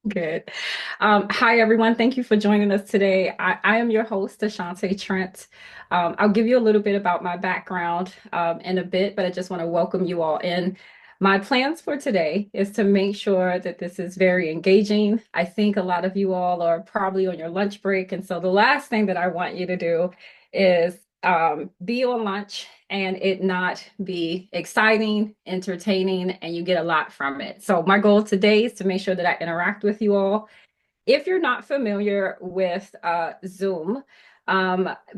Good. Hi, everyone. Thank you for joining us today. I am your host, Ashaunte Trent. I'll give you a little bit about my background in a bit, but I just want to welcome you all in. My plans for today is to make sure that this is very engaging. I think a lot of you all are probably on your lunch break. And so the last thing that I want you to do is be on lunch and it not be exciting, entertaining, and you get a lot from it. So my goal today is to make sure that I interact with you all. If you're not familiar with Zoom,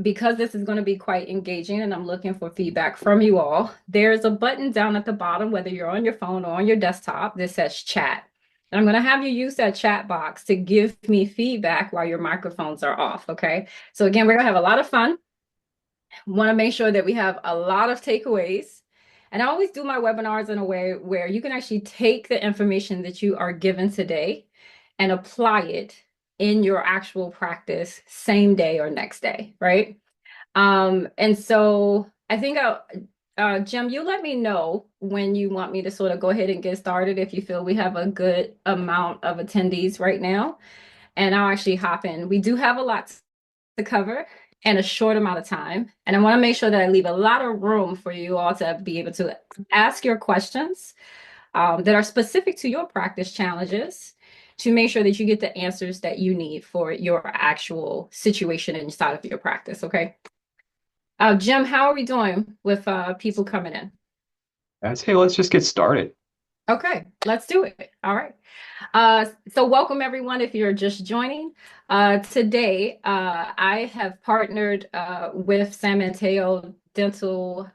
because this is going to be quite engaging and I'm looking for feedback from you all, there's a button down at the bottom, whether you're on your phone or on your desktop, that says chat. And I'm going to have you use that chat box to give me feedback while your microphones are off, okay? So again, we're going to have a lot of fun. Want to make sure that we have a lot of takeaways. And I always do my webinars in a way where you can actually take the information that you are given today and apply it in your actual practice same day or next day, right? And so I think Jim, you let me know when you want me to sort of go ahead and get started if you feel we have a good amount of attendees right now. And I'll actually hop in. We do have a lot to cover in a short amount of time. And I want to make sure that I leave a lot of room for you all to be able to ask your questions that are specific to your practice challenges to make sure that you get the answers that you need for your actual situation inside of your practice. Okay. Jim, how are we doing with people coming in? I'd say let's just get started. Okay, let's do it. All right. So welcome everyone if you're just joining. Today, I have partnered with San Mateo Dental,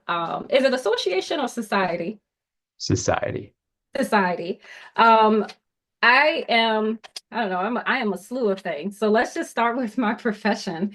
is it association or society? Society. Society. I am, I don't know, I am a slew of things. So let's just start with my profession.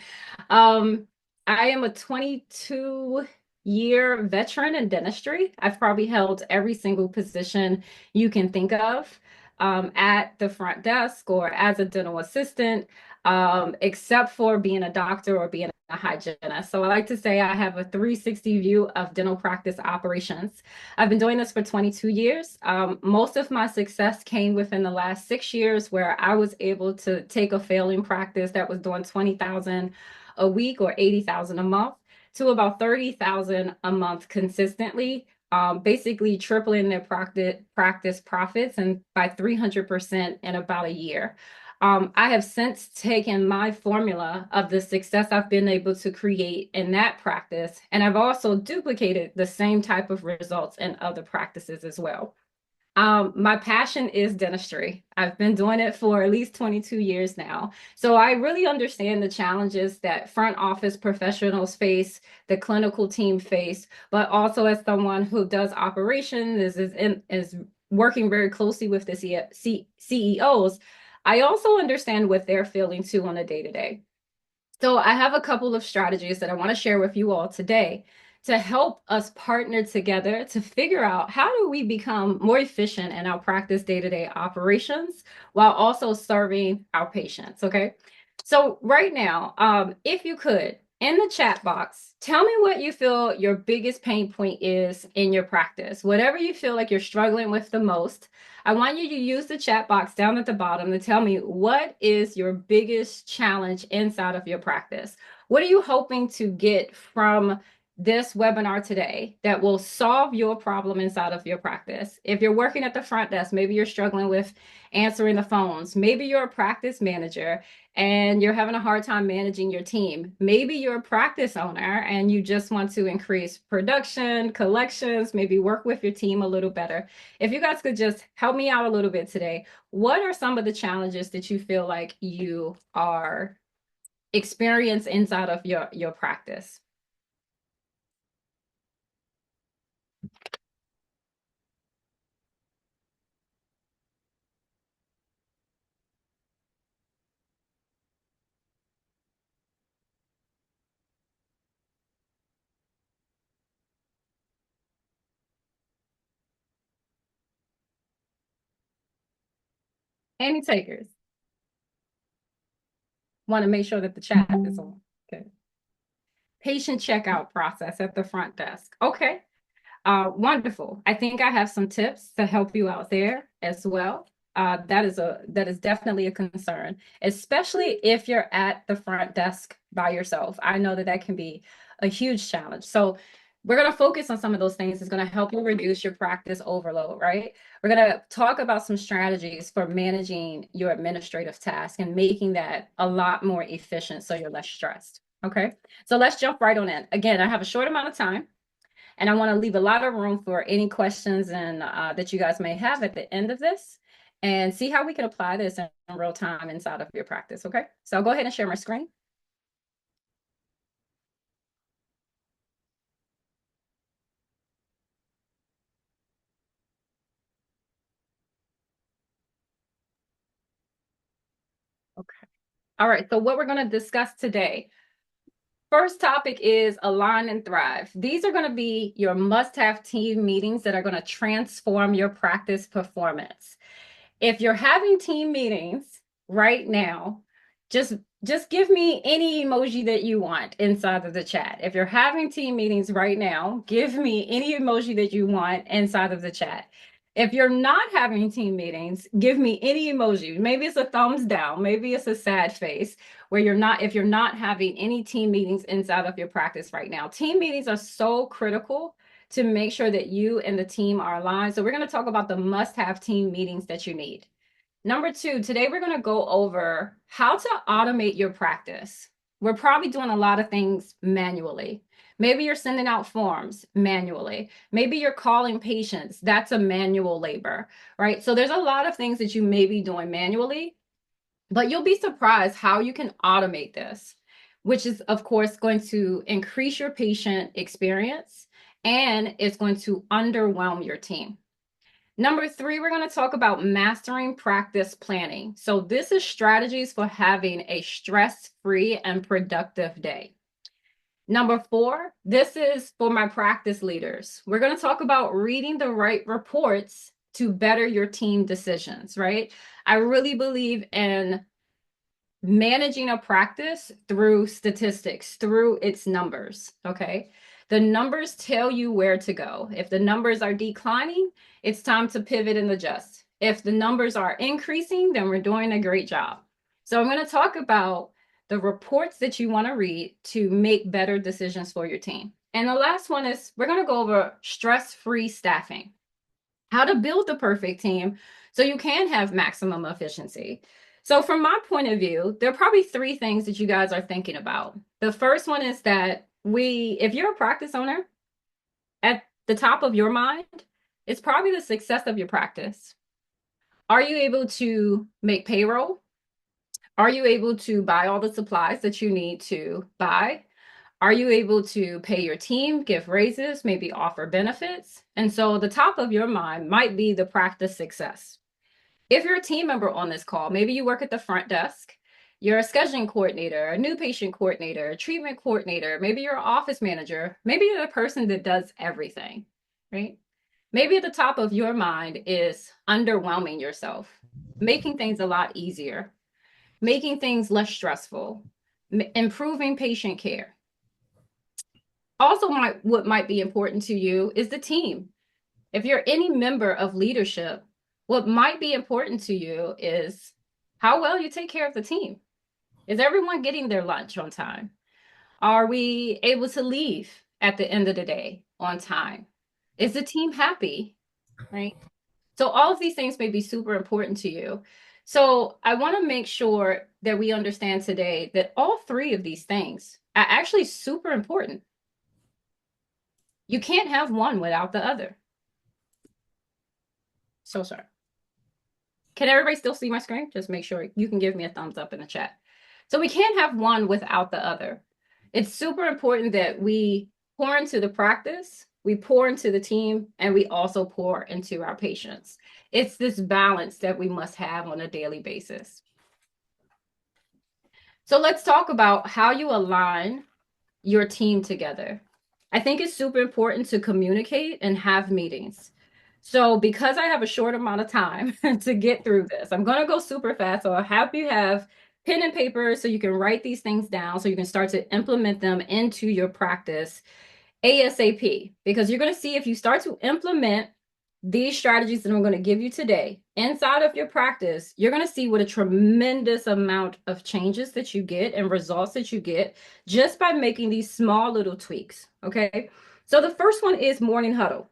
Um, I am a 22-year veteran in dentistry. I've probably held every single position you can think of at the front desk or as a dental assistant, except for being a doctor or being a hygienist. So I like to say I have a 360 view of dental practice operations. I've been doing this for 22 years. Most of my success came within the last 6 years where I was able to take a failing practice that was doing 20,000 a week or 80,000 a month to about 30,000 a month consistently, basically tripling their practice profits and by 300% in about a year. I have since taken my formula of the success I've been able to create in that practice, and I've also duplicated the same type of results in other practices as well. My passion is dentistry. I've been doing it for at least 22 years now. So I really understand the challenges that front office professionals face, the clinical team face, but also as someone who does operations, is working very closely with the CEOs, I also understand what they're feeling too on a day-to-day. So I have a couple of strategies that I want to share with you all today to help us partner together to figure out how do we become more efficient in our practice day-to-day operations while also serving our patients. Okay. So right now, if you could, in the chat box, tell me what you feel your biggest pain point is in your practice. Whatever you feel like you're struggling with the most, I want you to use the chat box down at the bottom to tell me what is your biggest challenge inside of your practice. What are you hoping to get from this webinar today that will solve your problem inside of your practice? If you're working at the front desk, maybe you're struggling with answering the phones. Maybe you're a practice manager and you're having a hard time managing your team. Maybe you're a practice owner and you just want to increase production, collections, maybe work with your team a little better. If you guys could just help me out a little bit today, what are some of the challenges that you feel like you are experience inside of your practice? Any takers? Want to make sure that the chat is on. Okay. Patient checkout process at the front desk. Okay. Wonderful. I think I have some tips to help you out there as well. That is definitely a concern, especially if you're at the front desk by yourself. I know that that can be a huge challenge. So we're going to focus on some of those things. It's going to help you reduce your practice overload, right? We're going to talk about some strategies for managing your administrative task and making that a lot more efficient so you're less stressed. Okay, so let's jump right on in. Again, I have a short amount of time. And I want to leave a lot of room for any questions and that you guys may have at the end of this and see how we can apply this in real time inside of your practice. Okay, so I'll go ahead and share my screen. Okay. All right, so what we're going to discuss today. First topic is align and thrive. These are going to be your must-have team meetings that are going to transform your practice performance. If you're having team meetings right now, just just give me any emoji that you want inside of the chat. If you're having team meetings right now, give me any emoji that you want inside of the chat. If you're not having team meetings, give me any emoji. Maybe it's a thumbs down, maybe it's a sad face where you're not, if you're not having any team meetings inside of your practice right now. Team meetings are so critical to make sure that you and the team are aligned. So we're going to talk about the must-have team meetings that you need. Number two, today we're going to go over how to automate your practice. We're probably doing a lot of things manually. Maybe you're sending out forms manually. Maybe you're calling patients. That's a manual labor, right? So there's a lot of things that you may be doing manually, but you'll be surprised how you can automate this, which is, of course, going to increase your patient experience and it's going to underwhelm your team. Number three, we're going to talk about mastering practice planning. So this is strategies for having a stress-free and productive day. Number four, this is for my practice leaders. We're going to talk about reading the right reports to better your team decisions, right? I really believe in managing a practice through statistics, through its numbers, okay? The numbers tell you where to go. If the numbers are declining, it's time to pivot and adjust. If the numbers are increasing, then we're doing a great job. So I'm going to talk about the reports that you want to read to make better decisions for your team. And the last one is we're going to go over stress-free staffing, how to build the perfect team so you can have maximum efficiency. So from my point of view, there are probably three things that you guys are thinking about. The first one is that if you're a practice owner, at the top of your mind, it's probably the success of your practice. Are you able to make payroll? Are you able to buy all the supplies that you need to buy? Are you able to pay your team, give raises, maybe offer benefits? And so the top of your mind might be the practice success. If you're a team member on this call, maybe you work at the front desk, you're a scheduling coordinator, a new patient coordinator, a treatment coordinator, maybe you're an office manager, maybe you're the person that does everything, right? Maybe at the top of your mind is underwhelming yourself, making things a lot easier, making things less stressful, improving patient care. Also, what might be important to you is the team. If you're any member of leadership, what might be important to you is how well you take care of the team. Is everyone getting their lunch on time? Are we able to leave at the end of the day on time? Is the team happy? Right? So all of these things may be super important to you. So I want to make sure that we understand today that all three of these things are actually super important. You can't have one without the other. So sorry. Can everybody still see my screen? Just make sure you can give me a thumbs up in the chat. So we can't have one without the other. It's super important that we pour into the practice, we pour into the team, and we also pour into our patients. It's this balance that we must have on a daily basis. So let's talk about how you align your team together. I think it's super important to communicate and have meetings. So because I have a short amount of time to get through this, I'm going to go super fast. So I'll have you have pen and paper so you can write these things down so you can start to implement them into your practice ASAP. Because you're going to see if you start to implement these strategies that I'm going to give you today inside of your practice, you're going to see what a tremendous amount of changes that you get and results that you get just by making these small little tweaks. Okay. So the first one is morning huddle.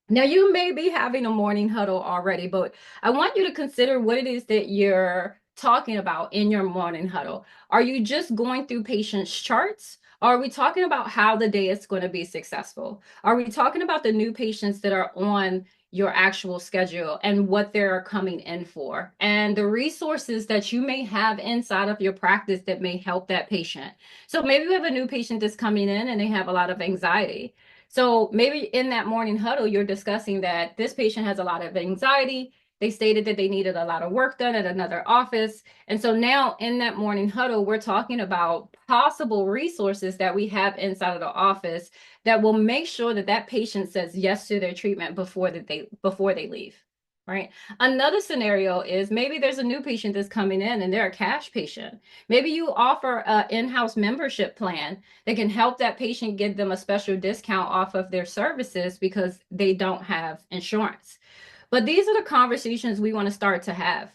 Now, you may be having a morning huddle already, but I want you to consider what it is that you're talking about in your morning huddle. Are you just going through patients' charts? Or are we talking about how the day is going to be successful? Are we talking about the new patients that are on your actual schedule and what they're coming in for, and the resources that you may have inside of your practice that may help that patient? So maybe we have a new patient that's coming in and they have a lot of anxiety. So maybe in that morning huddle, you're discussing that this patient has a lot of anxiety. They stated that they needed a lot of work done at another office. And so now in that morning huddle, we're talking about possible resources that we have inside of the office that will make sure that that patient says yes to their treatment before they leave. Right. Another scenario is maybe there's a new patient that's coming in and they're a cash patient. Maybe you offer an in-house membership plan that can help that patient, get them a special discount off of their services because they don't have insurance. But these are the conversations we want to start to have.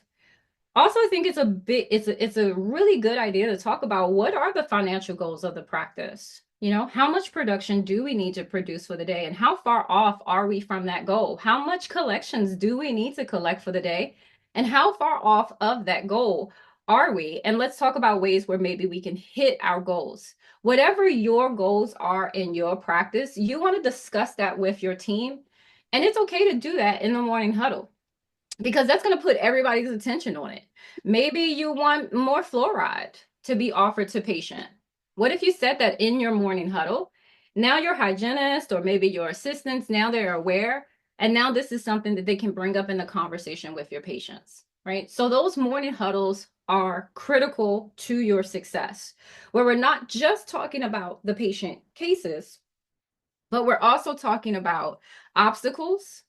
Also, I think it's a really good idea to talk about what are the financial goals of the practice. You know, how much production do we need to produce for the day, and how far off are we from that goal? How much collections do we need to collect for the day, and how far off of that goal are we? And let's talk about ways where maybe we can hit our goals. Whatever your goals are in your practice, you want to discuss that with your team, and it's okay to do that in the morning huddle because that's going to put everybody's attention on it. Maybe you want more fluoride to be offered to patient. What if you said that in your morning huddle? Now your hygienist or maybe your assistants, now they're aware, and now this is something that they can bring up in the conversation with your patients, right? So those morning huddles are critical to your success, where we're not just talking about the patient cases, but we're also talking about obstacles.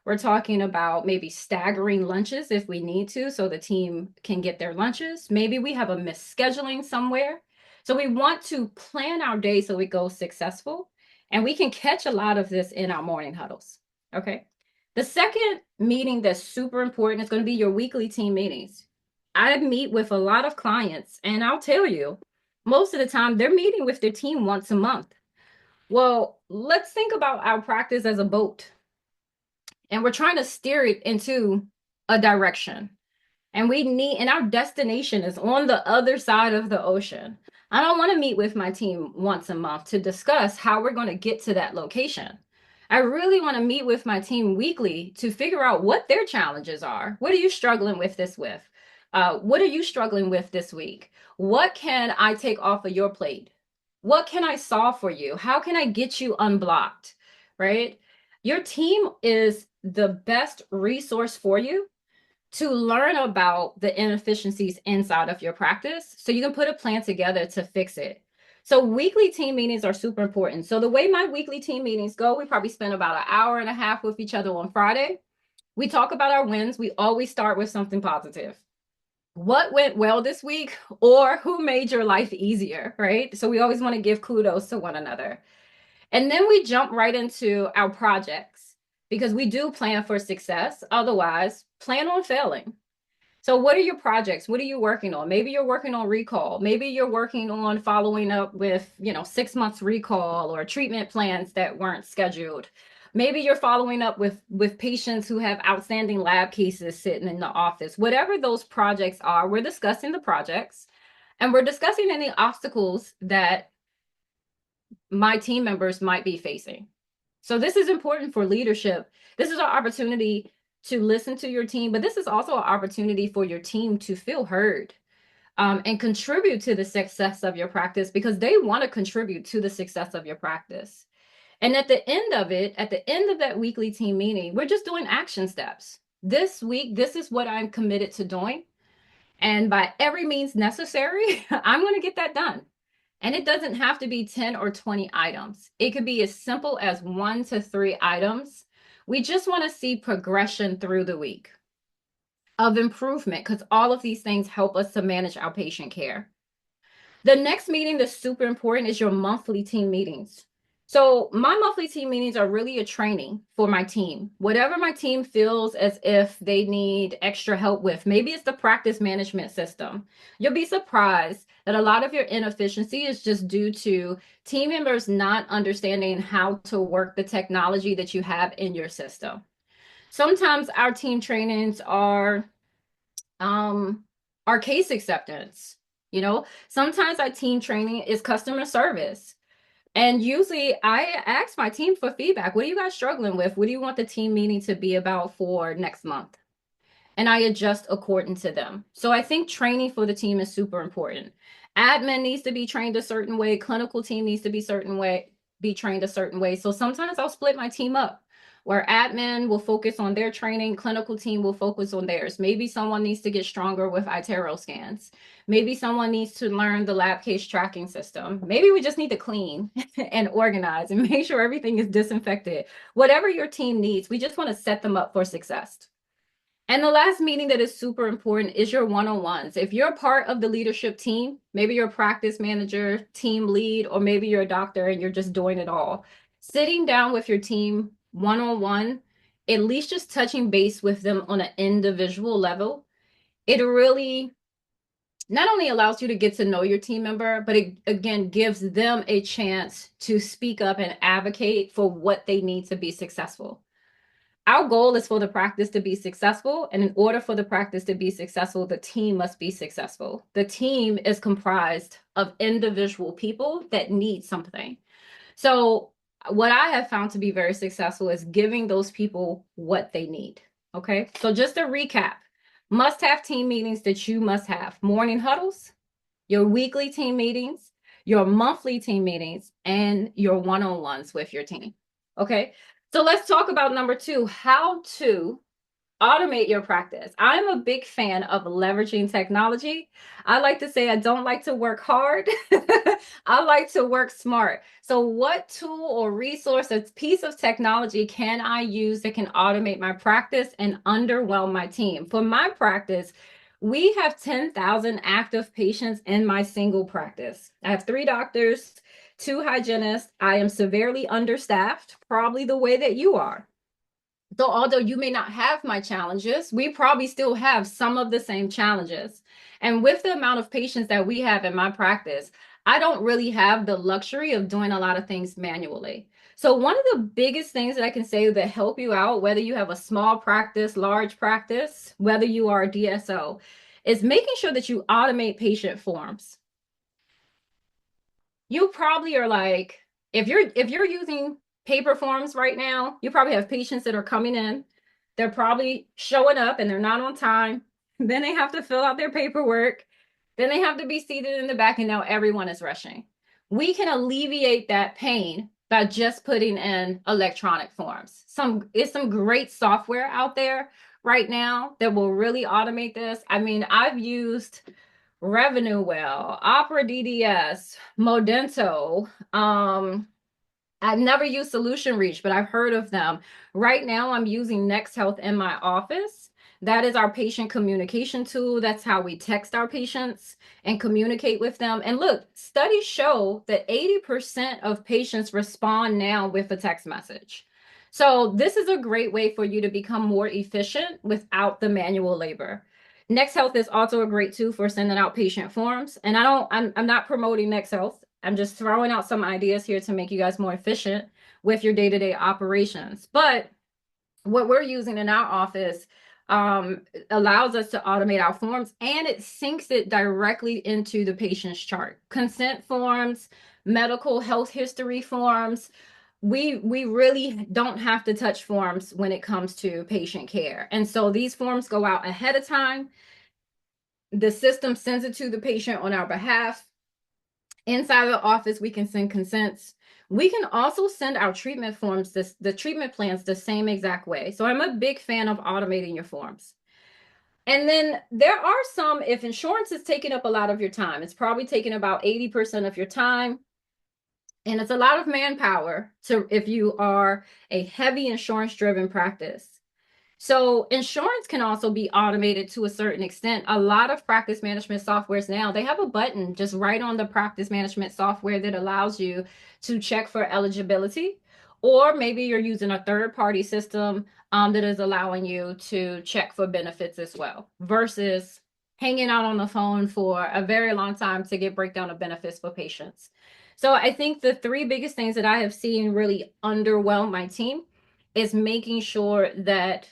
We're talking about maybe staggering lunches if we need to, so the team can get their lunches. Maybe we have a misscheduling somewhere. So we want to plan our day so it goes successful. And we can catch a lot of this in our morning huddles. Okay. The second meeting that's super important is going to be your weekly team meetings. I meet with a lot of clients, and I'll tell you, most of the time they're meeting with their team once a month. Well, let's think about our practice as a boat, and we're trying to steer it into a direction. And our destination is on the other side of the ocean. I don't want to meet with my team once a month to discuss how we're going to get to that location. I really want to meet with my team weekly to figure out what their challenges are. What are you struggling with this with? What are you struggling with this week? What can I take off of your plate? What can I solve for you? How can I get you unblocked? Right? Your team is the best resource for you to learn about the inefficiencies inside of your practice so you can put a plan together to fix it. So weekly team meetings are super important. So the way my weekly team meetings go, we probably spend about an hour and a half with each other on Friday. We talk about our wins. We always start with something positive. What went well this week, or who made your life easier, right? So we always want to give kudos to one another. And then we jump right into our projects because we do plan for success. Otherwise, plan on failing. So what are your projects? What are you working on? Maybe you're working on recall. Maybe you're working on following up with, 6 months recall or treatment plans that weren't scheduled. Maybe you're following up with patients who have outstanding lab cases sitting in the office. Whatever those projects are, we're discussing the projects and we're discussing any obstacles that my team members might be facing. So this is important for leadership. This is an opportunity to listen to your team, but this is also an opportunity for your team to feel heard, and contribute to the success of your practice because they want to contribute to the success of your practice. And at the end of it, at the end of that weekly team meeting, we're just doing action steps. This week, this is what I'm committed to doing. And by every means necessary, I'm going to get that done. And it doesn't have to be 10 or 20 items. It could be as simple as 1 to 3 items. We just want to see progression through the week of improvement because all of these things help us to manage our patient care. The next meeting that's super important is your monthly team meetings. So my monthly team meetings are really a training for my team. Whatever my team feels as if they need extra help with, maybe it's the practice management system. You'll be surprised that a lot of your inefficiency is just due to team members not understanding how to work the technology that you have in your system. Sometimes our team trainings um are case acceptance. Sometimes our team training is customer service. And usually I ask my team for feedback. What are you guys struggling with? What do you want the team meeting to be about for next month? And I adjust according to them. So I think training for the team is super important. Admin needs to be trained a certain way, clinical team needs to be trained a certain way. So sometimes I'll split my team up where admin will focus on their training, clinical team will focus on theirs. Maybe someone needs to get stronger with iTero scans. Maybe someone needs to learn the lab case tracking system. Maybe we just need to clean and organize and make sure everything is disinfected. Whatever your team needs, we just want to set them up for success. And the last meeting that is super important is your one-on-ones. If you're part of the leadership team, maybe you're a practice manager, team lead, or maybe you're a doctor and you're just doing it all. Sitting down with your team one-on-one, at least just touching base with them on an individual level, it really not only allows you to get to know your team member, but it again gives them a chance to speak up and advocate for what they need to be successful. Our goal is for the practice to be successful. And in order for the practice to be successful, the team must be successful. The team is comprised of individual people that need something. So, what I have found to be very successful is giving those people what they need. Okay. So, just to recap, must have team meetings that you must have: morning huddles, your weekly team meetings, your monthly team meetings, and your one-on-ones with your team. Okay. So let's talk about number two, how to automate your practice. I'm a big fan of leveraging technology. I like to say I don't like to work hard. I like to work smart. So what tool or resource or piece of technology can I use that can automate my practice and underwhelm my team? For my practice, we have 10,000 active patients in my single practice. I have 3 doctors, 2 hygienists. I am severely understaffed, probably the way that you are. So although you may not have my challenges, we probably still have some of the same challenges. And with the amount of patients that we have in my practice, I don't really have the luxury of doing a lot of things manually. So one of the biggest things that I can say that help you out, whether you have a small practice, large practice, whether you are a DSO, is making sure that you automate patient forms. You probably are like, if you're using paper forms right now, you probably have patients that are coming in, they're probably showing up and they're not on time. Then they have to fill out their paperwork. Then they have to be seated in the back, and now everyone is rushing. We can alleviate that pain by just putting in electronic forms. It's some great software out there right now that will really automate this. I mean, I've used Revenue Well, Opera DDS, Modento. I've never used Solution Reach, but I've heard of them. Right now, I'm using Next Health in my office. That is our patient communication tool. That's how we text our patients and communicate with them. And look, studies show that 80% of patients respond now with a text message. So this is a great way for you to become more efficient without the manual labor. Next Health is also a great tool for sending out patient forms. And I'm not promoting Next Health. I'm just throwing out some ideas here to make you guys more efficient with your day-to-day operations. But what we're using in our office allows us to automate our forms, and it syncs it directly into the patient's chart. Consent forms, medical health history forms. We really don't have to touch forms when it comes to patient care. And so these forms go out ahead of time. The system sends it to the patient on our behalf. Inside the office, we can send consents. We can also send our treatment forms, the treatment plans, the same exact way. So I'm a big fan of automating your forms. And then there are some, if insurance is taking up a lot of your time, it's probably taking about 80% of your time. And it's a lot of manpower to if you are a heavy insurance driven practice. So insurance can also be automated to a certain extent. A lot of practice management softwares now, they have a button just right on the practice management software that allows you to check for eligibility. Or maybe you're using a third party system that is allowing you to check for benefits as well, versus hanging out on the phone for a very long time to get breakdown of benefits for patients. So I think the three biggest things that I have seen really underwhelm my team is making sure that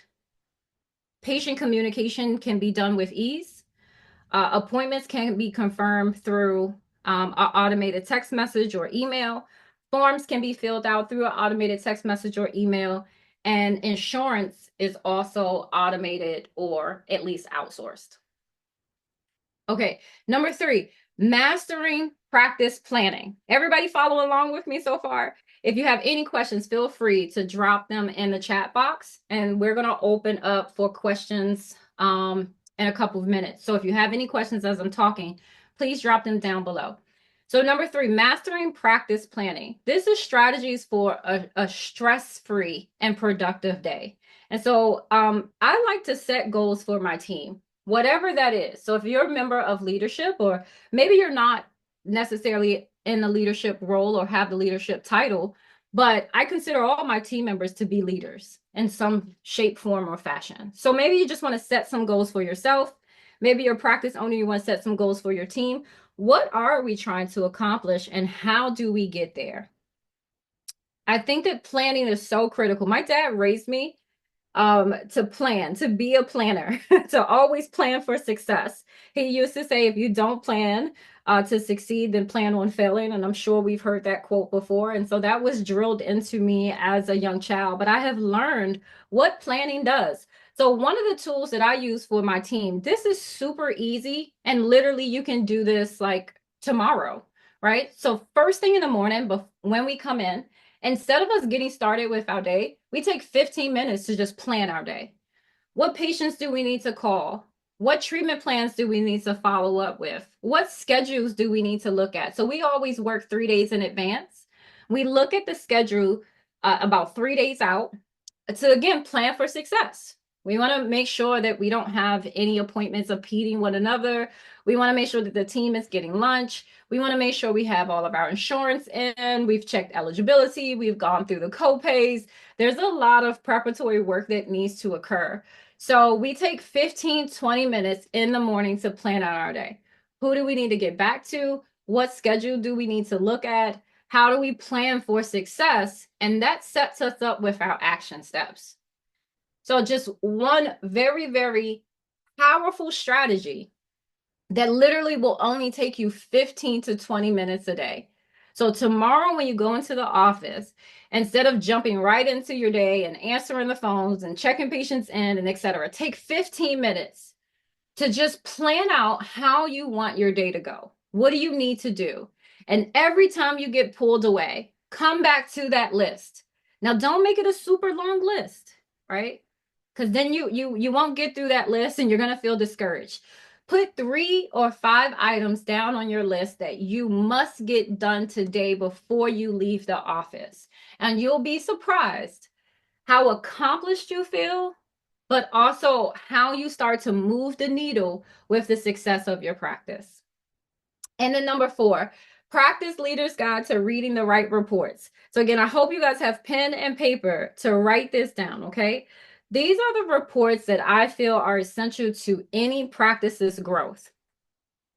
patient communication can be done with ease. Appointments can be confirmed through an automated text message or email. Forms can be filled out through an automated text message or email. And insurance is also automated or at least outsourced. Okay, number three, mastering practice planning. Everybody follow along with me so far? If you have any questions, feel free to drop them in the chat box, and we're going to open up for questions in a couple of minutes. So if you have any questions as I'm talking, please drop them down below. So number three, mastering practice planning. This is strategies for a stress-free and productive day. And so I like to set goals for my team, whatever that is. So if you're a member of leadership, or maybe you're not necessarily in the leadership role or have the leadership title, but I consider all my team members to be leaders in some shape, form, or fashion. So maybe you just want to set some goals for yourself. Maybe you're a practice owner, you want to set some goals for your team. What are we trying to accomplish and how do we get there? I think that planning is so critical. My dad raised me to plan, to be a planner, to always plan for success. He used to say, if you don't plan to succeed, then plan on failing. And I'm sure we've heard that quote before. And so that was drilled into me as a young child. But I have learned what planning does. So one of the tools that I use for my team, this is super easy. And literally you can do this like tomorrow, right? So first thing in the morning, when we come in, instead of us getting started with our day, we take 15 minutes to just plan our day. What patients do we need to call? What treatment plans do we need to follow up with? What schedules do we need to look at? So we always work 3 days in advance. We look at the schedule about 3 days out to, again, plan for success. We want to make sure that we don't have any appointments impeding one another. We want to make sure that the team is getting lunch. We want to make sure we have all of our insurance in. We've checked eligibility. We've gone through the co-pays. There's a lot of preparatory work that needs to occur. So we take 15, 20 minutes in the morning to plan out our day. Who do we need to get back to? What schedule do we need to look at? How do we plan for success? And that sets us up with our action steps. So just one very, very powerful strategy that literally will only take you 15 to 20 minutes a day. So tomorrow when you go into the office, instead of jumping right into your day and answering the phones and checking patients in and et cetera, take 15 minutes to just plan out how you want your day to go. What do you need to do? And every time you get pulled away, come back to that list. Now, don't make it a super long list, right? Because then you won't get through that list and you're going to feel discouraged. Put 3 or 5 items down on your list that you must get done today before you leave the office. And you'll be surprised how accomplished you feel, but also how you start to move the needle with the success of your practice. And then number 4, practice leaders guide to reading the right reports. So again, I hope you guys have pen and paper to write this down, okay? These are the reports that I feel are essential to any practice's growth.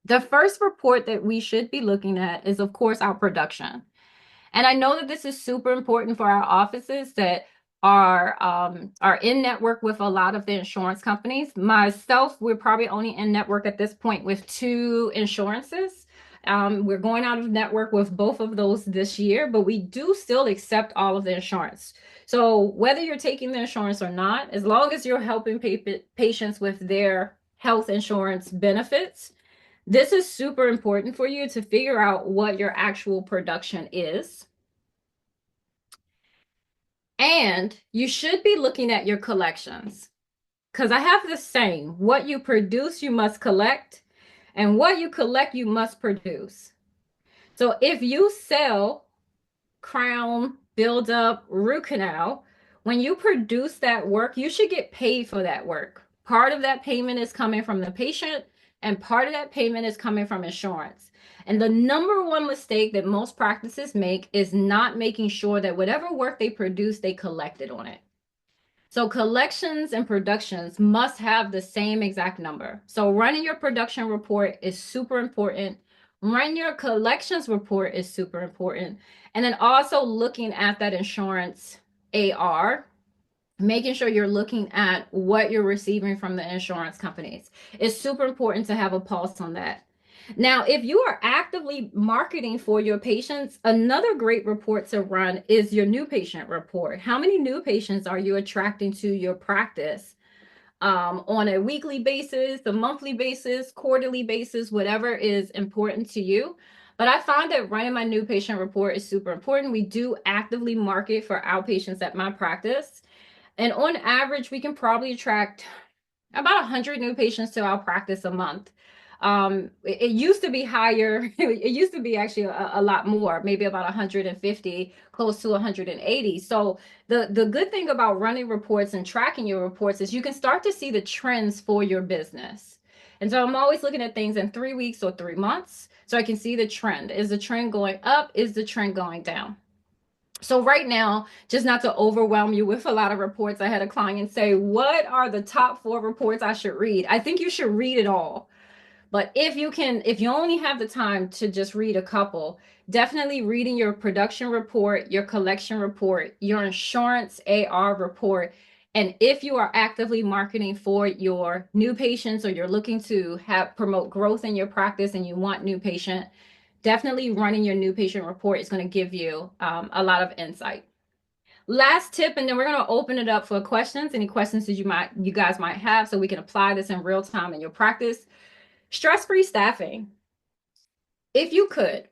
The first report that we should be looking at is, of course, our production. And I know that this is super important for our offices that are in network with a lot of the insurance companies. Myself, we're probably only in network at this point with 2 insurances. We're going out of network with both of those this year, but we do still accept all of the insurance. So whether you're taking the insurance or not, as long as you're helping patients with their health insurance benefits, this is super important for you to figure out what your actual production is. And you should be looking at your collections, because I have this saying, what you produce, you must collect, and what you collect, you must produce. So if you sell crown, build up, root canal, When you produce that work, you should get paid for that work. Part of that payment is coming from the patient, and part of that payment is coming from insurance. And the number one mistake that most practices make is not making sure that whatever work they produce, they collected on it. So collections and productions must have the same exact number. So running your production report is super important. Run your collections report is super important. And then also looking at that insurance AR, making sure you're looking at what you're receiving from the insurance companies. It's super important to have a pulse on that. Now, if you are actively marketing for your patients, another great report to run is your new patient report. How many new patients are you attracting to your practice on a weekly basis, a monthly basis, quarterly basis, whatever is important to you? But I find that running my new patient report is super important. We do actively market for outpatients at my practice. And on average, we can probably attract about 100 new patients to our practice a month. It used to be higher. It used to be actually a lot more, maybe about 150, close to 180. So the good thing about running reports and tracking your reports is you can start to see the trends for your business. And so I'm always looking at things in 3 weeks or 3 months so I can see the trend. Is the trend going up? Is the trend going down? So right now, just not to overwhelm you with a lot of reports, I had a client say, "What are the top 4 reports I should read?" I think you should read it all. But if you only have the time to just read a couple, definitely reading your production report, your collection report, your insurance AR report. And if you are actively marketing for your new patients or you're looking to have promote growth in your practice and you want new patient, definitely running your new patient report is going to give you a lot of insight. Last tip, and then we're going to open it up for questions. Any questions that you guys might have, so we can apply this in real time in your practice. Stress-free staffing. If you could,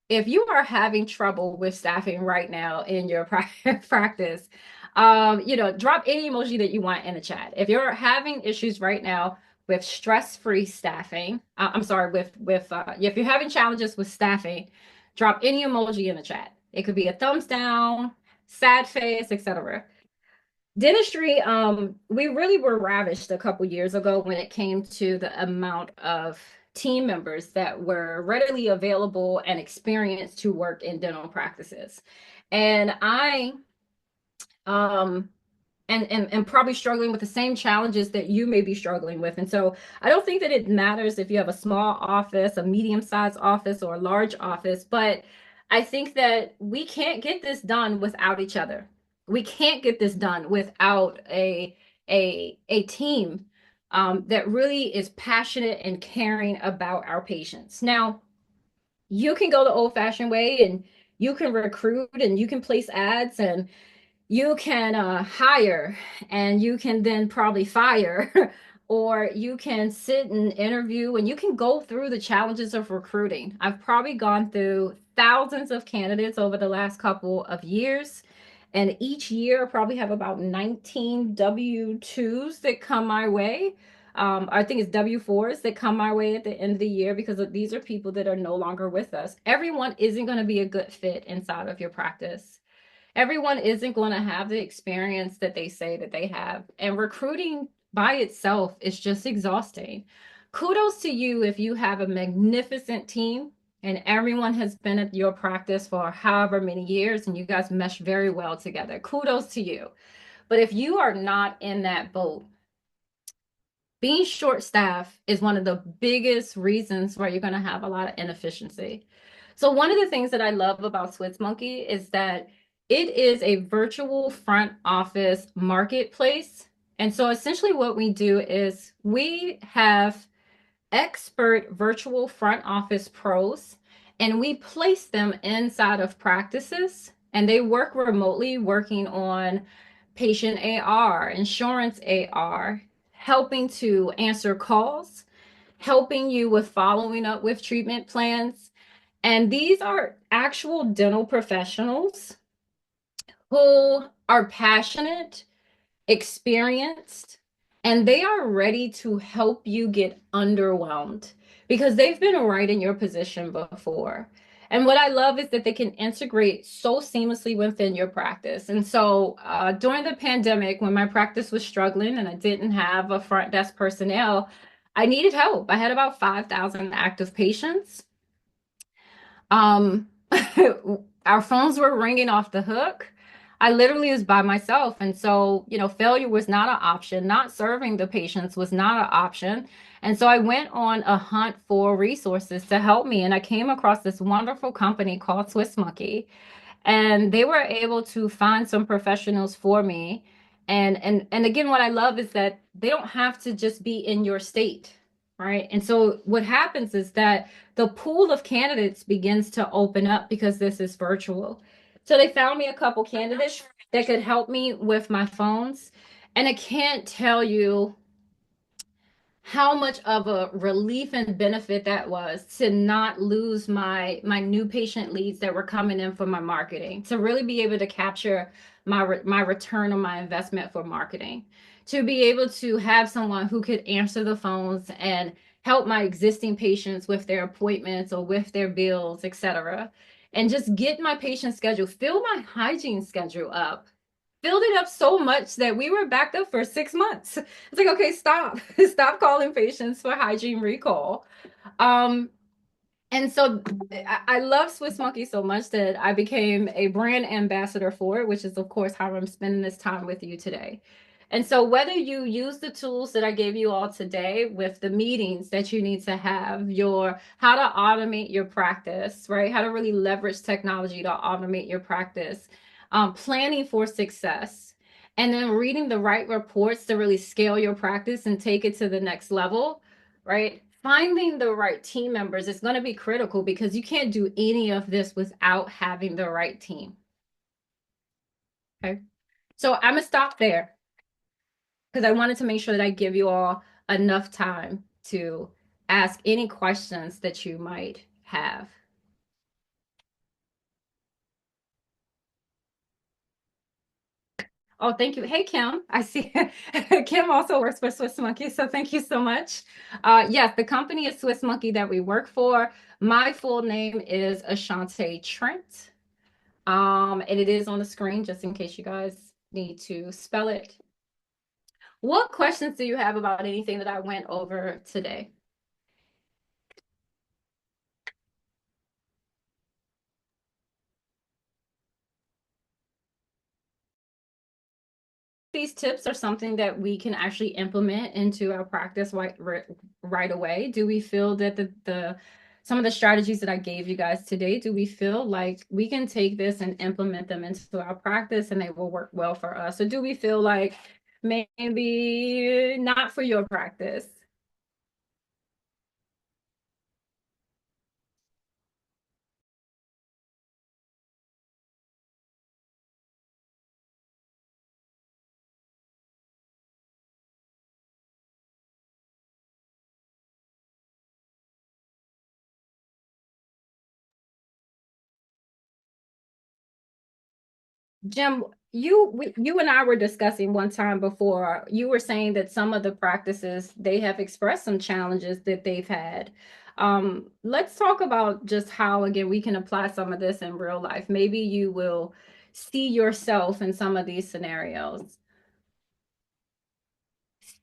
if you are having trouble with staffing right now in your practice, drop any emoji that you want in the chat. If you're having issues right now with stress-free staffing, I'm sorry, if you're having challenges with staffing, drop any emoji in the chat. It could be a thumbs down, sad face, etc. Dentistry, we really were ravished a couple years ago when it came to the amount of team members that were readily available and experienced to work in dental practices. And I um and probably struggling with the same challenges that you may be struggling with. And so I don't think that it matters if you have a small office, a medium-sized office, or a large office, but I think that we can't get this done without each other. We can't get this done without a team that really is passionate and caring about our patients. Now, you can go the old-fashioned way and you can recruit and you can place ads and you can hire and you can then probably fire, or you can sit and interview and you can go through the challenges of recruiting. I've probably gone through thousands of candidates over the last couple of years. And each year, I probably have about 19 W-2s that come my way. I think it's W-4s that come my way at the end of the year because these are people that are no longer with us. Everyone isn't going to be a good fit inside of your practice. Everyone isn't going to have the experience that they say that they have. And recruiting by itself is just exhausting. Kudos to you if you have a magnificent team and everyone has been at your practice for however many years and you guys mesh very well together. Kudos to you. But if you are not in that boat, being short staffed is one of the biggest reasons why you're going to have a lot of inefficiency. So one of the things that I love about Swiss Monkey is that it is a virtual front office marketplace. And so essentially what we do is we have expert virtual front office pros and we place them inside of practices and they work remotely working on patient AR, insurance AR, helping to answer calls, helping you with following up with treatment plans. And these are actual dental professionals who are passionate, experienced, and they are ready to help you get underwhelmed because they've been right in your position before. And what I love is that they can integrate so seamlessly within your practice. And so during the pandemic, when my practice was struggling and I didn't have a front desk personnel, I needed help. I had about 5,000 active patients. Um, our phones were ringing off the hook. I literally was by myself. And so, failure was not an option. Not serving the patients was not an option. And so I went on a hunt for resources to help me. And I came across this wonderful company called Swiss Monkey, and they were able to find some professionals for me. And again, what I love is that they don't have to just be in your state, right? And so what happens is that the pool of candidates begins to open up because this is virtual. So they found me a couple candidates that could help me with my phones. And I can't tell you how much of a relief and benefit that was to not lose my new patient leads that were coming in for my marketing, to really be able to capture my return on my investment for marketing, to be able to have someone who could answer the phones and help my existing patients with their appointments or with their bills, etc., and just get my patient schedule, fill my hygiene schedule up, filled it up so much that we were backed up for 6 months. It's like, okay, stop, stop calling patients for hygiene recall. Um, and so I love Swiss Monkey so much that I became a brand ambassador for it, which is, of course, how I'm spending this time with you today. And so, whether you use the tools that I gave you all today with the meetings that you need to have, your how to automate your practice, right? How to really leverage technology to automate your practice, planning for success, and then reading the right reports to really scale your practice and take it to the next level, right? Finding the right team members is going to be critical because you can't do any of this without having the right team. Okay. So I'm going to stop there because I wanted to make sure that I give you all enough time to ask any questions that you might have. Oh, thank you. Hey, Kim. I see Kim also works for Swiss Monkey, so thank you so much. Yes, the company is Swiss Monkey that we work for. My full name is Ashaunte Trent. And it is on the screen just in case you guys need to spell it. What questions do you have about anything that I went over today? These tips are something that we can actually implement into our practice right away. Do we feel that the some of the strategies that I gave you guys today, do we feel like we can take this and implement them into our practice and they will work well for us? Or do we feel like maybe not for your practice? Jim, you and I were discussing one time before. You were saying that some of the practices they have expressed some challenges that they've had. Let's talk about just how again we can apply some of this in real life. Maybe you will see yourself in some of these scenarios.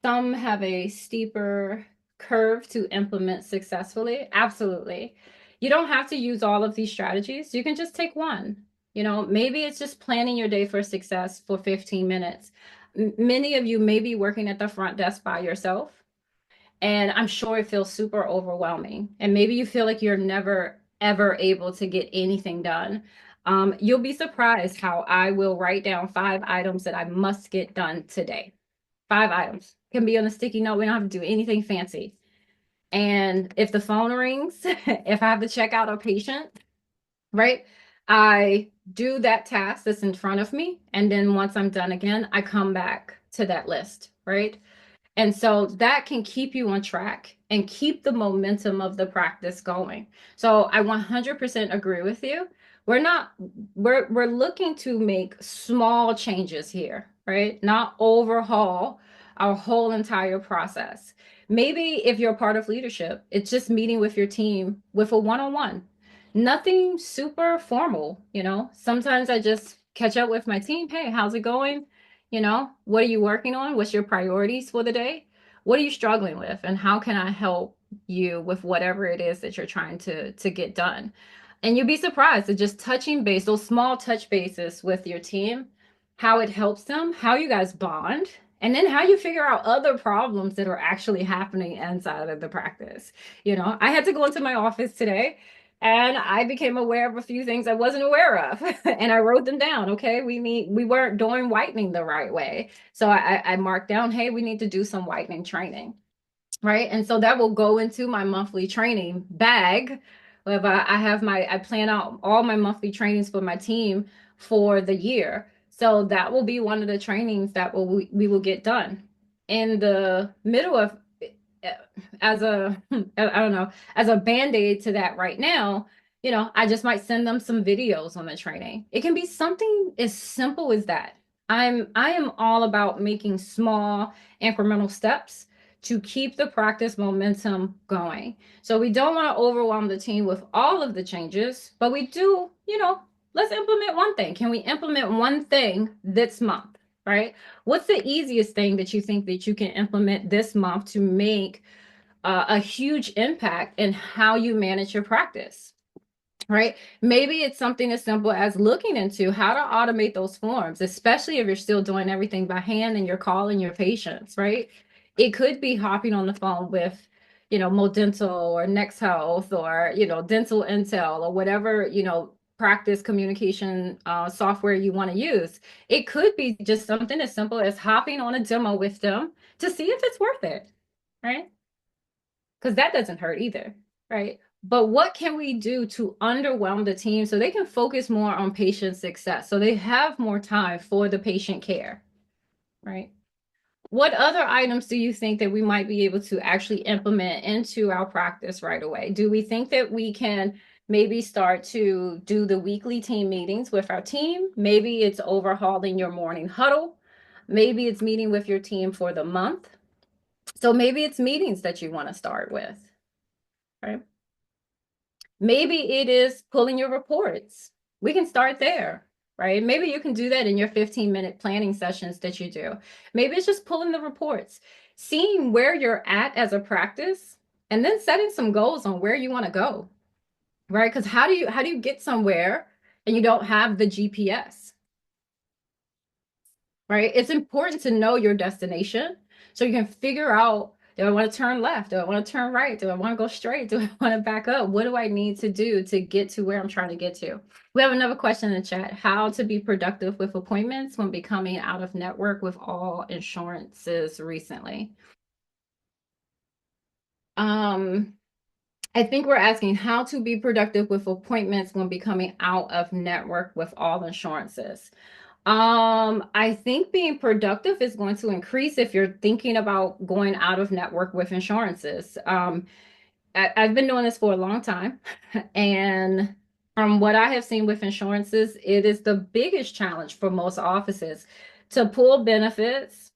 Some have a steeper curve to implement successfully. Absolutely. You don't have to use all of these strategies. You can just take one. Maybe it's just planning your day for success for 15 minutes. Many of you may be working at the front desk by yourself, and I'm sure it feels super overwhelming. And maybe you feel like you're never, ever able to get anything done. You'll be surprised how I will write down 5 items that I must get done today. 5 items can be on a sticky note. We don't have to do anything fancy. And if the phone rings, if I have to check out a patient, right, I do that task that's in front of me. And then once I'm done again, I come back to that list, right? And so that can keep you on track and keep the momentum of the practice going. So I 100% agree with you. We're not we're looking to make small changes here, right? Not overhaul our whole entire process. Maybe if you're part of leadership, it's just meeting with your team with a one-on-one. Nothing super formal, you know. Sometimes I just catch up with my team. Hey, how's it going? You know, what are you working on? What's your priorities for the day? What are you struggling with? And how can I help you with whatever it is that you're trying to get done? And you'd be surprised at just touching base, those small touch bases with your team, how it helps them, how you guys bond, and then how you figure out other problems that are actually happening inside of the practice. You know, I had to go into my office today and I became aware of a few things I wasn't aware of. And I wrote them down. Okay, we weren't doing whitening the right way. So I marked down, hey, we need to do some whitening training, right? And so that will go into my monthly training bag. I plan out all my monthly trainings for my team for the year. So that will be one of the trainings that we will get done in the middle of, as a I don't know, as a band-aid to that right now. You know, I just might send them some videos on the training. It can be something as simple as that. I am all about making small incremental steps to keep the practice momentum going. So we don't want to overwhelm the team with all of the changes, but we do, you know, let's implement one thing. Can we implement one thing this month, right? What's the easiest thing that you think that you can implement this month to make a huge impact in how you manage your practice? Right? Maybe it's something as simple as looking into how to automate those forms, especially if you're still doing everything by hand and you're calling your patients, right? It could be hopping on the phone with, you know, Mo Dental or Next Health or, you know, Dental Intel or whatever, you know, practice communication software you want to use. It could be just something as simple as hopping on a demo with them to see if it's worth it, right? Because that doesn't hurt either, right? But what can we do to underwhelm the team so they can focus more on patient success, so they have more time for the patient care, right? What other items do you think that we might be able to actually implement into our practice right away? Do we think that we can maybe start to do the weekly team meetings with our team? Maybe it's overhauling your morning huddle. Maybe it's meeting with your team for the month. So maybe it's meetings that you want to start with, right? Maybe it is pulling your reports. We can start there, right? Maybe you can do that in your 15-minute planning sessions that you do. Maybe it's just pulling the reports, seeing where you're at as a practice, and then setting some goals on where you want to go, right? Because how do you get somewhere and you don't have the GPS? Right? It's important to know your destination so you can figure out, do I want to turn left? Do I want to turn right? Do I want to go straight? Do I want to back up? What do I need to do to get to where I'm trying to get to? We have another question in the chat. How to be productive with appointments when becoming out of network with all insurances recently? Um, I think we're asking how to be productive with appointments when becoming out of network with all insurances. I think being productive is going to increase if you're thinking about going out of network with insurances. I've been doing this for a long time, and from what I have seen with insurances, it is the biggest challenge for most offices to pull benefits,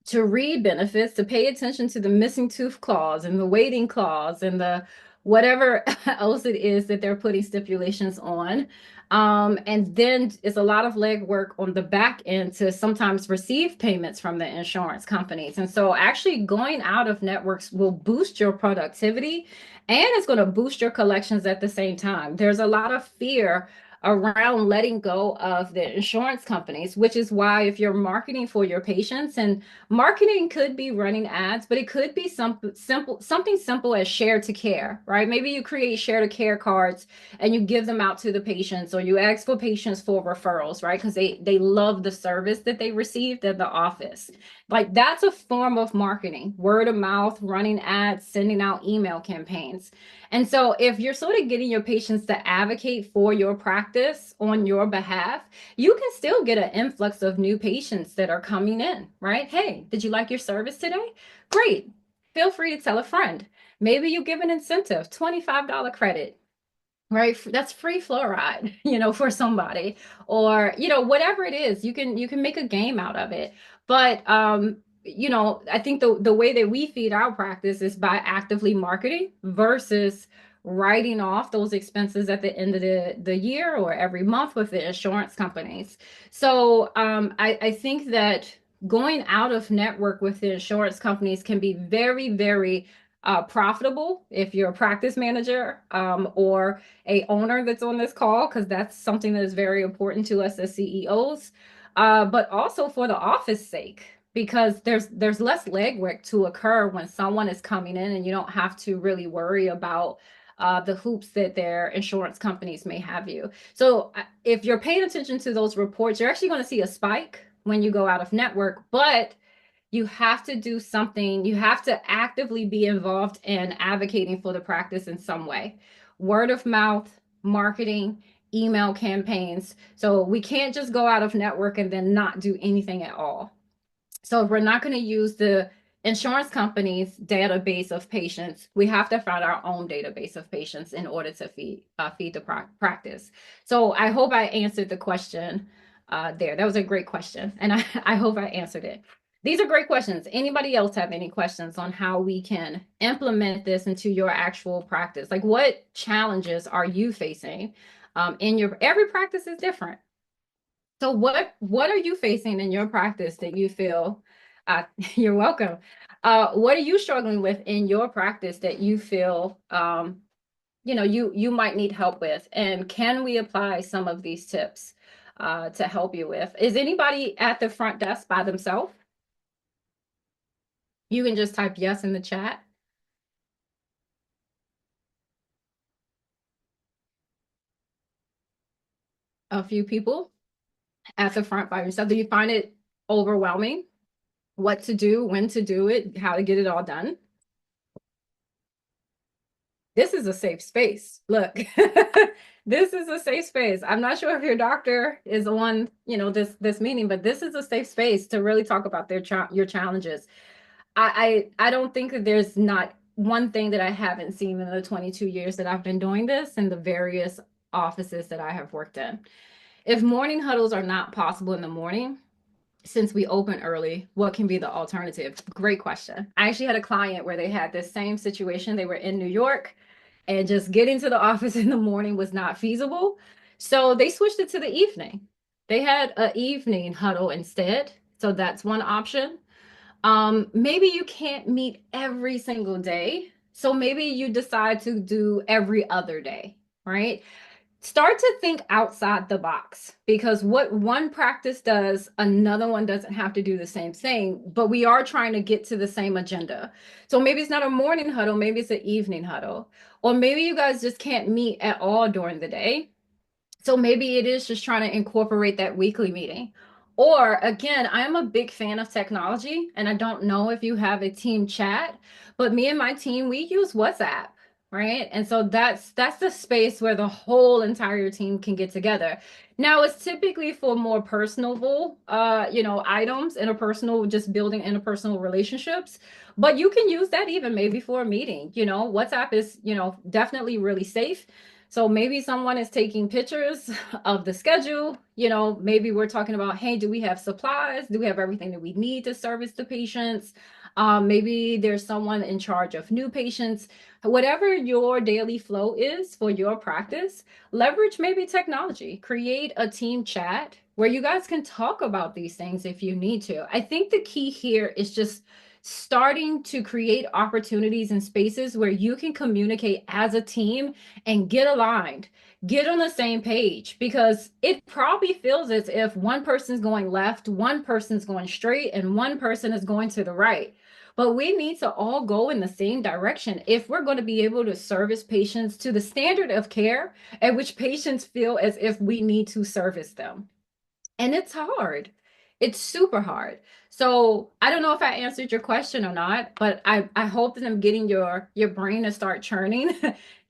to read benefits, to pay attention to the missing tooth clause and the waiting clause and the whatever else it is that they're putting stipulations on. And then it's a lot of legwork on the back end to sometimes receive payments from the insurance companies. And so actually going out of networks will boost your productivity and it's going to boost your collections at the same time. There's a lot of fear around letting go of the insurance companies, which is why if you're marketing for your patients, and marketing could be running ads, but it could be something simple as share to care, right? Maybe you create share to care cards and you give them out to the patients, or you ask for patients for referrals, right? Because they love the service that they received at the office. Like that's a form of marketing, word of mouth, running ads, sending out email campaigns. And so if you're sort of getting your patients to advocate for your practice on your behalf, you can still get an influx of new patients that are coming in, right? Hey, did you like your service today? Great. Feel free to tell a friend. Maybe you give an incentive, $25 credit, right? That's free fluoride, you know, for somebody, or, you know, whatever it is, you can make a game out of it. But you know, I think the way that we feed our practice is by actively marketing versus writing off those expenses at the end of the year or every month with the insurance companies. So I think that going out of network with the insurance companies can be very, very profitable if you're a practice manager or a owner that's on this call, because that's something that is very important to us as CEOs, but also for the office sake, because there's less legwork to occur when someone is coming in, and you don't have to really worry about the hoops that their insurance companies may have you. So if you're paying attention to those reports, you're actually going to see a spike when you go out of network, but you have to do something. You have to actively be involved in advocating for the practice in some way. Word of mouth, marketing, email campaigns. So we can't just go out of network and then not do anything at all. So if we're not going to use the insurance company's database of patients, we have to find our own database of patients in order to feed the practice. So I hope I answered the question there. That was a great question, and I hope I answered it. These are great questions. Anybody else have any questions on how we can implement this into your actual practice? Like, what challenges are you facing in your, every practice is different. So what are you facing in your practice that you feel you're welcome. What are you struggling with in your practice that you feel you might need help with? And can we apply some of these tips to help you with? Is anybody at the front desk by themselves? You can just type yes in the chat. A few people at the front by yourself. Do you find it overwhelming? What to do, when to do it, how to get it all done? This is a safe space. Look, this is a safe space. I'm not sure if your doctor is on, this meeting, but this is a safe space to really talk about your challenges. I don't think that there's not one thing that I haven't seen in the 22 years that I've been doing this in the various offices that I have worked in. If morning huddles are not possible in the morning, since we open early, what can be the alternative? Great question. I actually had a client where they had this same situation. They were in New York and just getting to the office in the morning was not feasible. So they switched it to the evening. They had an evening huddle instead. So that's one option. Maybe you can't meet every single day. So maybe you decide to do every other day, right? Start to think outside the box, because what one practice does, another one doesn't have to do the same thing, but we are trying to get to the same agenda. So maybe it's not a morning huddle, maybe it's an evening huddle, or maybe you guys just can't meet at all during the day. So maybe it is just trying to incorporate that weekly meeting. Or again, I'm a big fan of technology, and I don't know if you have a team chat, but me and my team, we use WhatsApp, right? And so that's the space where the whole entire team can get together. Now it's typically for more personable items, interpersonal, just building interpersonal relationships. But you can use that even maybe for a meeting. WhatsApp is, definitely really safe. So maybe someone is taking pictures of the schedule. Maybe we're talking about, hey, do we have supplies? Do we have everything that we need to service the patients? Maybe there's someone in charge of new patients. Whatever your daily flow is for your practice, leverage maybe technology. Create a team chat where you guys can talk about these things if you need to. I think the key here is just starting to create opportunities and spaces where you can communicate as a team and get aligned, get on the same page, because it probably feels as if one person's going left, one person's going straight, and one person is going to the right. But we need to all go in the same direction if we're going to be able to service patients to the standard of care at which patients feel as if we need to service them. And it's hard. It's super hard. So I don't know if I answered your question or not, but I hope that I'm getting your brain to start churning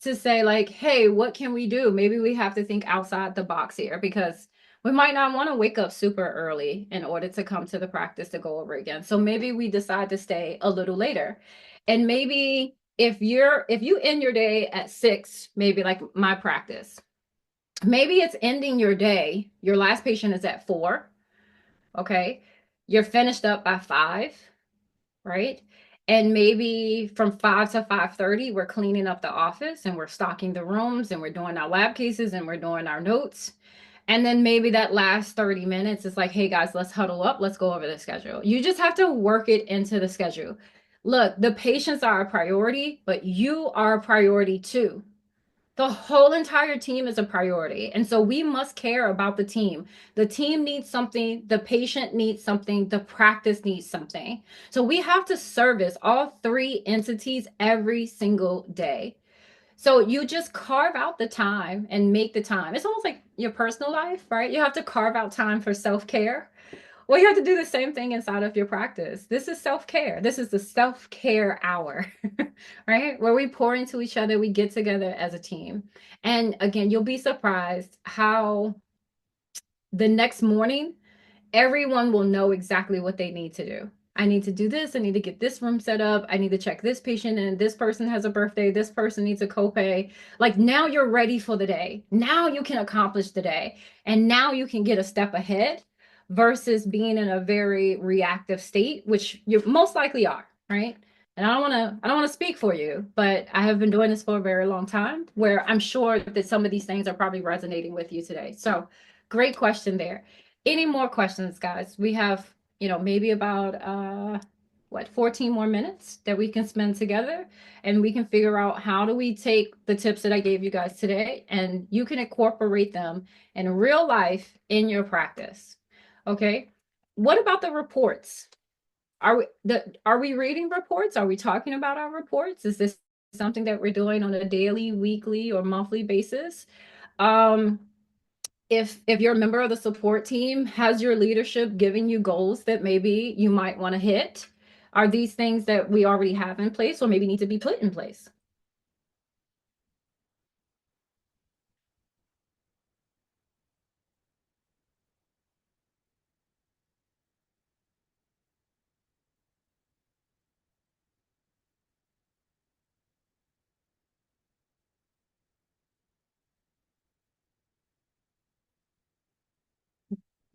to say like, hey, what can we do? Maybe we have to think outside the box here, because we might not want to wake up super early in order to come to the practice to go over again. So maybe we decide to stay a little later. And maybe if you end your day at 6, maybe like my practice, maybe it's ending your day, your last patient is at 4, okay? You're finished up by 5, right? And maybe from 5 to 5:30, we're cleaning up the office and we're stocking the rooms and we're doing our lab cases and we're doing our notes. And then maybe that last 30 minutes is like, hey guys, let's huddle up. Let's go over the schedule. You just have to work it into the schedule. Look, the patients are a priority, but you are a priority too. The whole entire team is a priority. And so we must care about the team. The team needs something, the patient needs something, the practice needs something. So we have to service all three entities every single day. So you just carve out the time and make the time. It's almost like your personal life, right? You have to carve out time for self care. Well, you have to do the same thing inside of your practice. This is self care. This is the self care hour, right? Where we pour into each other, we get together as a team. And again, you'll be surprised how the next morning everyone will know exactly what they need to do. I need to do this. I need to get this room set up. I need to check this patient in. This person has a birthday. This person needs a copay. Like now you're ready for the day. Now you can accomplish the day. And now you can get a step ahead versus being in a very reactive state, which you most likely are, right? And I don't want to speak for you, but I have been doing this for a very long time where I'm sure that some of these things are probably resonating with you today. So great question there. Any more questions, guys? We have, maybe about 14 more minutes that we can spend together and we can figure out how do we take the tips that I gave you guys today and you can incorporate them in real life in your practice. Okay? What about the reports? Are we reading reports? Are we talking about our reports? Is this something that we're doing on a daily, weekly, or monthly basis? Um, if you're a member of the support team, has your leadership given you goals that maybe you might want to hit? Are these things that we already have in place or maybe need to be put in place?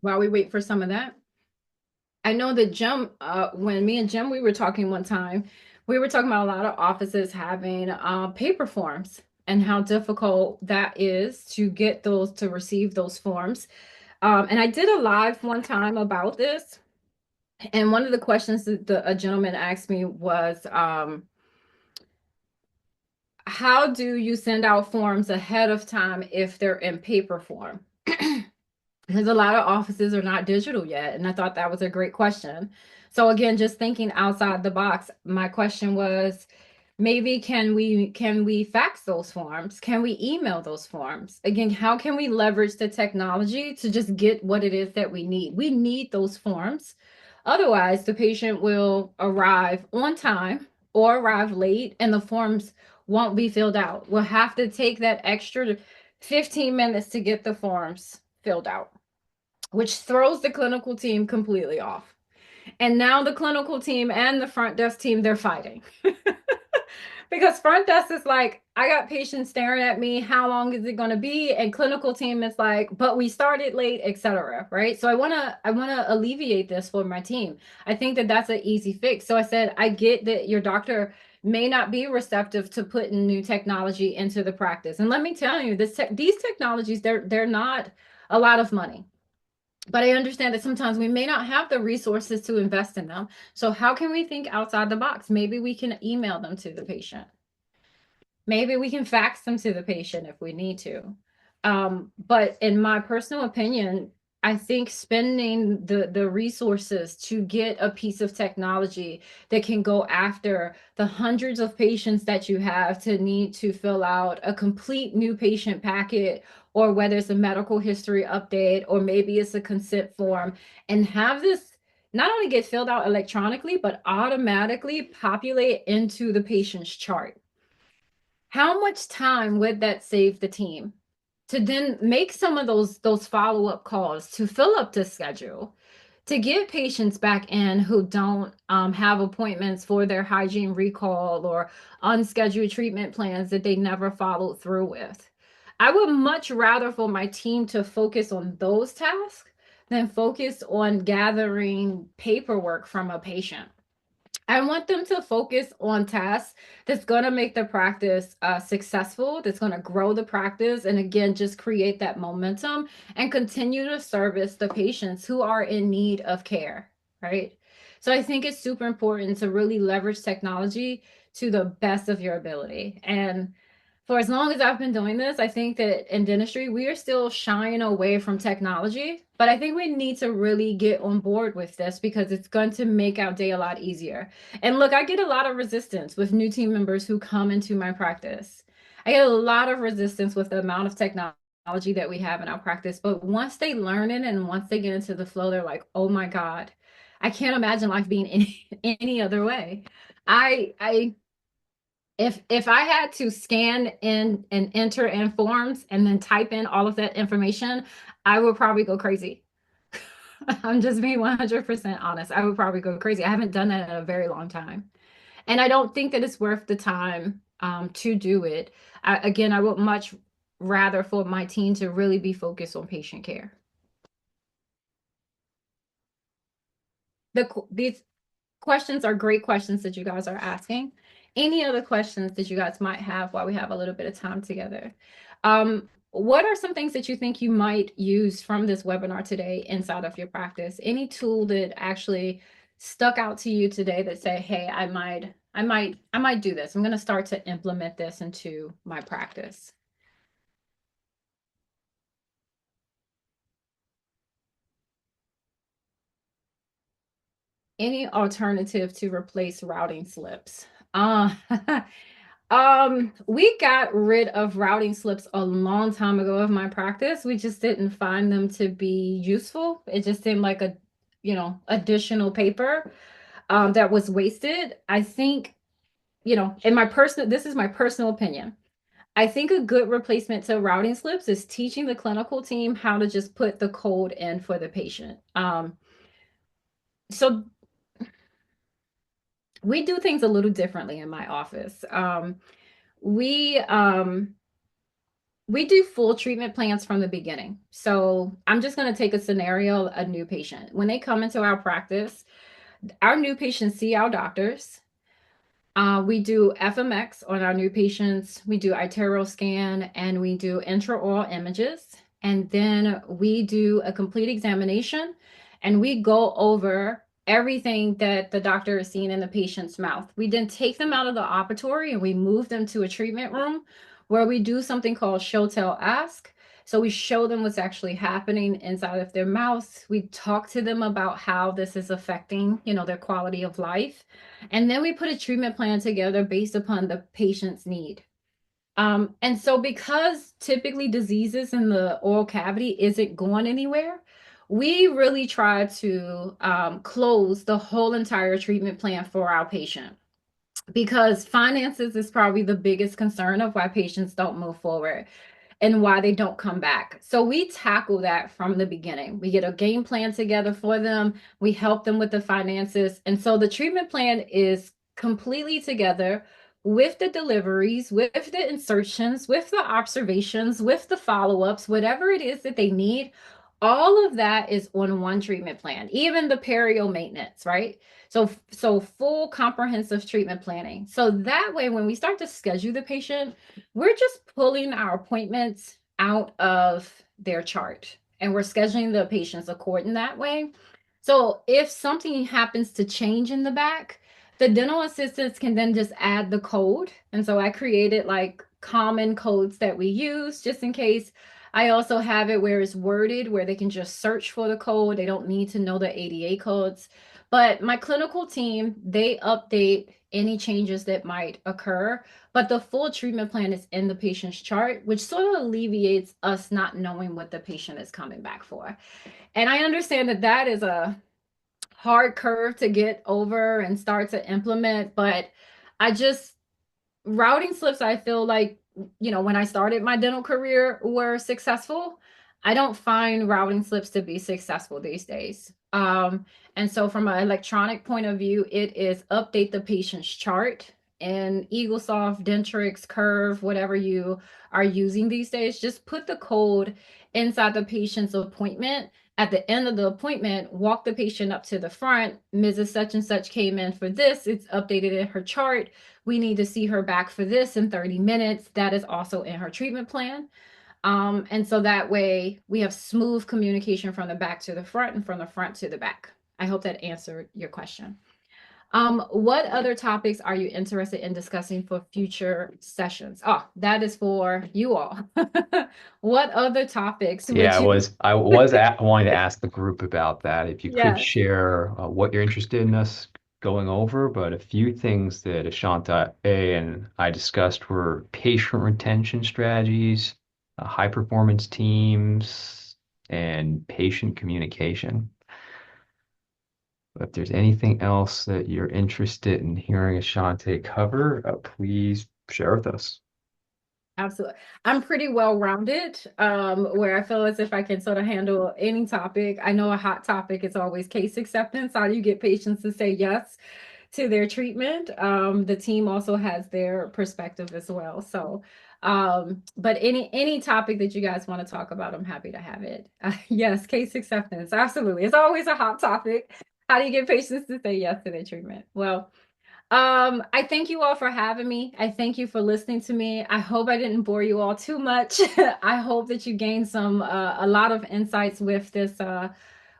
While we wait for some of that, I know that Jim, when me and Jim, we were talking one time, we were talking about a lot of offices having paper forms and how difficult that is to get those, to receive those forms. And I did a live one time about this. And one of the questions that a gentleman asked me was, how do you send out forms ahead of time if they're in paper form? Because a lot of offices are not digital yet. And I thought that was a great question. So again, just thinking outside the box, my question was, maybe can we fax those forms? Can we email those forms? Again, how can we leverage the technology to just get what it is that we need? We need those forms. Otherwise, the patient will arrive on time or arrive late and the forms won't be filled out. We'll have to take that extra 15 minutes to get the forms filled out, which throws the clinical team completely off. And now the clinical team and the front desk team, they're fighting. Because front desk is like, I got patients staring at me. How long is it going to be? And clinical team is like, but we started late, etc. Right? So I want to alleviate this for my team. I think that that's an easy fix. So I said, I get that your doctor may not be receptive to putting new technology into the practice. And let me tell you, these technologies, they're not a lot of money. But I understand that sometimes we may not have the resources to invest in them. So how can we think outside the box? Maybe we can email them to the patient. Maybe we can fax them to the patient if we need to. But in my personal opinion, I think spending the resources to get a piece of technology that can go after the hundreds of patients that you have to need to fill out a complete new patient packet, or whether it's a medical history update, or maybe it's a consent form, and have this not only get filled out electronically, but automatically populate into the patient's chart. How much time would that save the team to then make some of those follow-up calls to fill up the schedule, to get patients back in who don't have appointments for their hygiene recall or unscheduled treatment plans that they never followed through with? I would much rather for my team to focus on those tasks than focus on gathering paperwork from a patient. I want them to focus on tasks that's going to make the practice successful, that's going to grow the practice, and again, just create that momentum and continue to service the patients who are in need of care, right? So I think it's super important to really leverage technology to the best of your ability. And for as long as I've been doing this, I think that in dentistry, we are still shying away from technology. But I think we need to really get on board with this because it's going to make our day a lot easier. And look, I get a lot of resistance with new team members who come into my practice. I get a lot of resistance with the amount of technology that we have in our practice. But once they learn it and once they get into the flow, they're like, oh my God, I can't imagine life being any other way. I if I had to scan in and enter in forms and then type in all of that information, I would probably go crazy. I'm just being 100% honest. I would probably go crazy. I haven't done that in a very long time. And I don't think that it's worth the time to do it. Again, I would much rather for my team to really be focused on patient care. These questions are great questions that you guys are asking. Any other questions that you guys might have while we have a little bit of time together? What are some things that you think you might use from this webinar today inside of your practice? Any tool that actually stuck out to you today that say, hey, I might do this. I'm going to start to implement this into my practice. Any alternative to replace routing slips? Uh, we got rid of routing slips a long time ago of my practice. We just didn't find them to be useful. It just seemed like a, additional paper that was wasted. I think, this is my personal opinion. I think a good replacement to routing slips is teaching the clinical team how to just put the code in for the patient. So we do things a little differently in my office. We um, we do full treatment plans from the beginning. So I'm just going to take a scenario, a new patient. When they come into our practice, our new patients see our doctors. We do FMX on our new patients. We do arterial scan and we do intraoral images. And then we do a complete examination and we go over everything that the doctor is seeing in the patient's mouth. We then take them out of the operatory and we move them to a treatment room where we do something called show, tell, ask. So we show them what's actually happening inside of their mouth. We talk to them about how this is affecting, their quality of life. And then we put a treatment plan together based upon the patient's need. And so because typically diseases in the oral cavity isn't going anywhere, we really try to close the whole entire treatment plan for our patient because finances is probably the biggest concern of why patients don't move forward and why they don't come back. So we tackle that from the beginning. We get a game plan together for them. We help them with the finances. And so the treatment plan is completely together with the deliveries, with the insertions, with the observations, with the follow-ups, whatever it is that they need. All of that is on one treatment plan, even the perio maintenance, right? So full comprehensive treatment planning. So that way, when we start to schedule the patient, we're just pulling our appointments out of their chart and we're scheduling the patients according that way. So if something happens to change in the back, the dental assistants can then just add the code. And so I created like common codes that we use just in case. I also have it where it's worded where they can just search for the code. They don't need to know the ADA codes. But my clinical team, they update any changes that might occur, but the full treatment plan is in the patient's chart, which sort of alleviates us not knowing what the patient is coming back for. And I understand that that is a hard curve to get over and start to implement, but I just routing slips, I feel like, when I started my dental career were successful. I don't find routing slips to be successful these days. And so from an electronic point of view, it is update the patient's chart in EagleSoft, Dentrix, Curve, whatever you are using these days. Just put the code inside the patient's appointment at the end of the appointment, walk the patient up to the front. Mrs. Such and such came in for this. It's updated in her chart. We need to see her back for this in 30 minutes. That is also in her treatment plan. And so that way we have smooth communication from the back to the front and from the front to the back. I hope that answered your question. What other topics are you interested in discussing for future sessions? Oh, that is for you all. What other topics Yeah, would you? wanting to ask the group about that. If you could Yes, share what you're interested in us going over, but a few things that Ashaunte and I discussed were patient retention strategies, high performance teams, and patient communication. If there's anything else that you're interested in hearing Ashaunte cover, please share with us. absolutely. I'm pretty well-rounded, where I feel as if I can sort of handle any topic. I know a hot topic is always case acceptance. How do you get patients to say yes to their treatment? The team also has their perspective as well. So, but any topic that you guys want to talk about, I'm happy to have it. Yes, case acceptance, absolutely. It's always a hot topic. How do you get patients to say yes to their treatment? Well, I thank you all for having me. I thank you for listening to me. I hope I didn't bore you all too much. I hope that you gained some a lot of insights with this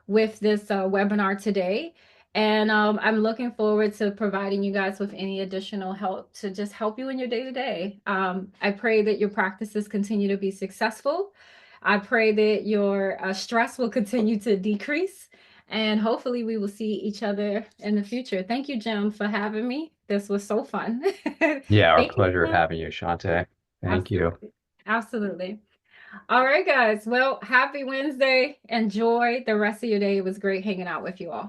webinar today. And I'm looking forward to providing you guys with any additional help to just help you in your day to day. I pray that your practices continue to be successful. I pray that your stress will continue to decrease. And hopefully, we will see each other in the future. Thank you, Jim, for having me. This was so fun. Yeah, our Thank you, pleasure Jim. having you, Ashaunte. Thank you. Absolutely. Absolutely. All right, guys. Well, happy Wednesday. Enjoy the rest of your day. It was great hanging out with you all.